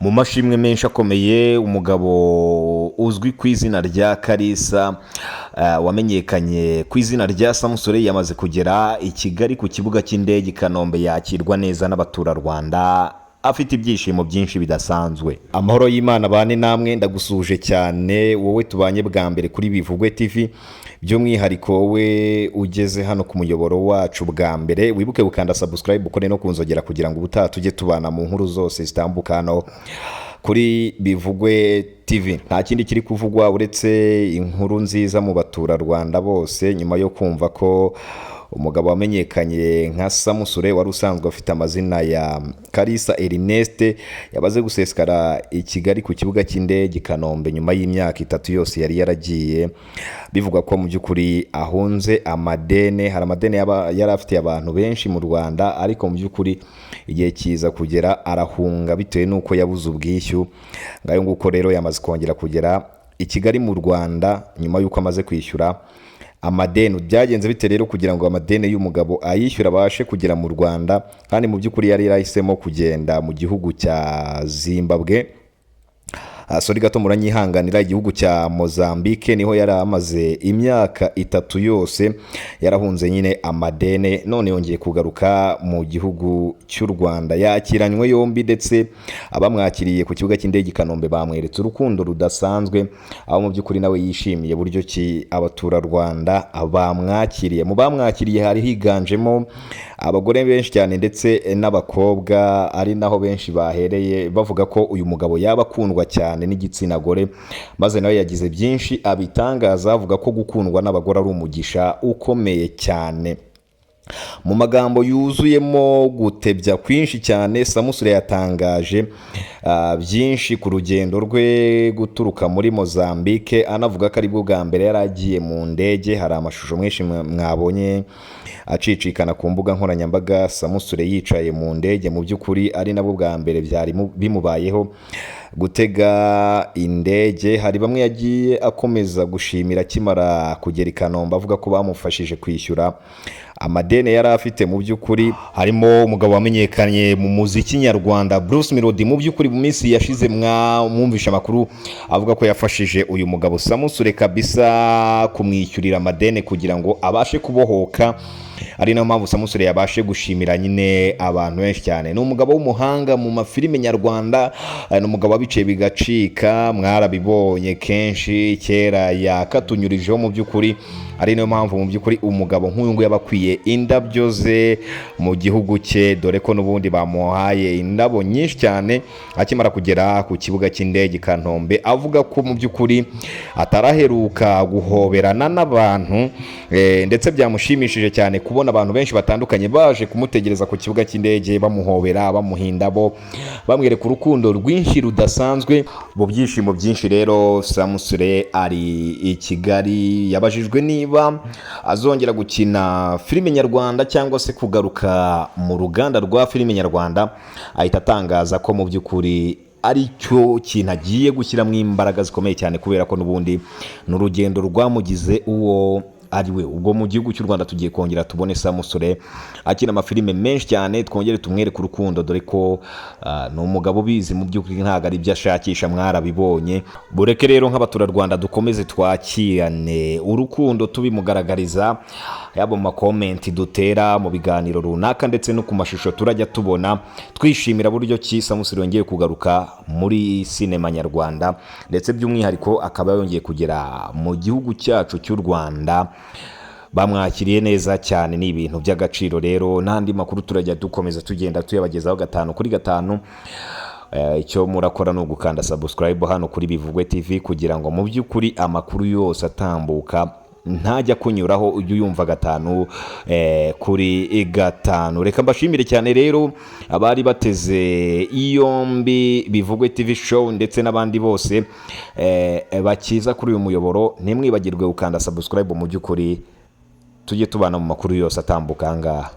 mu mashimwe menshi akomeye umugabo uzwi ku izina rya Kalisa wamenyekanye ku izina rya Samusure yamaze kugera i Kigali ku kibuga cy'indege i Kanombe yakirwa neza n'abaturarwanda afite ibyishimo byinshi bidasanzwe. Amahoro y'Imana bane namwe, ndagusuje cyane wowe tubanye bwa mbere kuri Bivugwe TV, by'umwihariko wowe ugeze hano ku muyoboro wacu bwa mbere wibuke gukanda subscribe ukore no kunzogera kugira ngo ubutaha tujye tubana mu nkuru zose zitambuka hano kuri Bivugwe TV. Nta kindi kiri kuvugwa uretse inkuru nziza mu baturarwanda bose nyuma yo kumva ko umugabo wamenyekanye nka Samusure wari usanzwe afite amazina ya Kalisa Ernest yabaze guseskara i Kigali ku kibuga cy'indege i Kanombe nyuma y'imyaka 3 yose yari yaragiye. Bivuga ko mu by'ukuri ahunze amadene, hari amadene yari afite abantu benshi mu Rwanda, ariko mu by'ukuri igihe kiza kugera arahunga bitewe nuko yabuze ubwishyu. Ngayo nguko rero yamaze kongera kugera i Kigali mu Rwanda nyuma yuko amaze kwishyura amadeni. Byagenze bite rero kugira ngo amadeni y'umugabo ayishyura abashe kugera mu Rwanda, kandi mu by'ukuri yari yarahisemo kugenda mu gihugu cya Zimbabwe, sorry gato muranyihanganira, igihugu cya Mozambique niho yari amaze imyaka 3 yose yarahunze nyine amadene, none yongeye kugaruka mu gihugu cy'u Rwanda. Yakiranywe yombi ndetse abamwakiriye ku kibuga cy'indege i Kanombe bamweretse urukundo rudasanzwe, aho mu by'ukuri nawe yishimiye buryo ki abaturarwanda bamwakiriye. Mu bamwakiriye hari higanjemo abagore benshi cyane ndetse n'abakobwa, ari naho benshi bahereye bavuga ko uyu mugabo yaba akundwa cyane n'igitsina gore, maze nawe yagize byinshi abitangaza avuga ko gukundwa n'abagore ari umugisha ukomeye cyane. Mu magambo yuzuyemo gutebya kwinshi cyane, Samusure yatangaje byinshi ku rugendo rwe guturuka muri Mozambique, anavuga ko ari bwo bwa mbere yaragiye mu ndege. Hari amashusho menshi mwabonye acicikana ku mbuga nkoranyambaga Samusure yicaye mu ndege, mu by'ukuri ari nabwo bwa mbere byari bimubayeho gutega indege. Hari bamwe yagiye akomeza gushimira akimara kugera i Kanombe, avuga ko bamufashije kwishyura amadene yari afite. Mu by'ukuri harimo umugabo wamenyekanye mu muziki nyarwanda Bruce Melody. Mu by'ukuri mu minsi yashize mwumvisha amakuru avuga ko yafashije uyu mugabo Samusure kabisa kumwishyurira amadene kugira ngo abashe kubohoka, ari nayo mpamvu Samusure yabashe gushimira nyine abantu benshi cyane. Ni umugabo w'umuhanga mu mafilime nyarwanda, ni umugabo wabiciye bigacika, mwarabibonye kenshi kera yakatunyurijeho. Mu by'ukuri ari nayo mpamvu mu by'ukuri umugabo nk'uyu nguyu yabakwiye indabyo ze mu gihugu cye, dore ko n'ubundi bamuhaye indabo nyinshi cyane akimara kugera ku kibuga cy'indege i Kanombe, avuga ko mu by'ukuri ataraheruka guhoberana n'abantu, ndetse byamushimishije cyane kubona abantu benshi batandukanye baje kumutegereza ku kibuga cy'indege bamuhobera, bamuhindabo, bamwereka urukundo rwinshi rudasanzwe. Mu byishimo byinshi rero Samusure ari i Kigali. Yabajijwe niba azongera gukina filime nyarwanda cyangwa se kugaruka mu ruganda rwa filime nyarwanda, ahita atangaza ko mu by'ukuri ari cyo kintu agiye gushyiramo imbaraga zikomeye cyane, kubera ko n'ubundi n'urugendo rwamugize uwo ari we. Ubwo mu gihugu cy'u Rwanda tugiye kongera tubone Samusure akina amafilime menshi cyane, twongere tumwereke urukundo, dore ko ni umugabo ubizi mu by'ukuri ntabwo ari ibyo ashakisha, mwarabibonye. Bureke rero nk'abaturarwanda dukomeze twakirane urukundo tubimugaragariza, yaba mu makomenti dutera mu biganiro runaka ndetse no ku mashusho turajya tubona, twishimira buryo ki Samusure yongeye kugaruka muri sinema nyarwanda, ndetse by'umwihariko akaba yongeye kugera mu gihugu cyacu cy'u Rwanda. Bamwakiriye neza cyane, ni ibintu by'agaciro. Rero n'andi makuru turajya dukomeza tugenda tuyabagezaho 5 kuri 5. Icyo murakora ni ugukanda subscribe hano kuri Bivugwe TV kugira ngo mu by'ukuri amakuru yose atambuka ntajya kunyuraho ujye yumva 5 kuri 5. Reka mbashimire cyane rero abari bateze iyombi Bivugwe TV show ndetse n'abandi bose bakiza kuri uyu muyoboro. Ntimwibagirwe gukanda subscribe, mu by'ukuri tujye tubana mu makuru yose atambuka ngaha.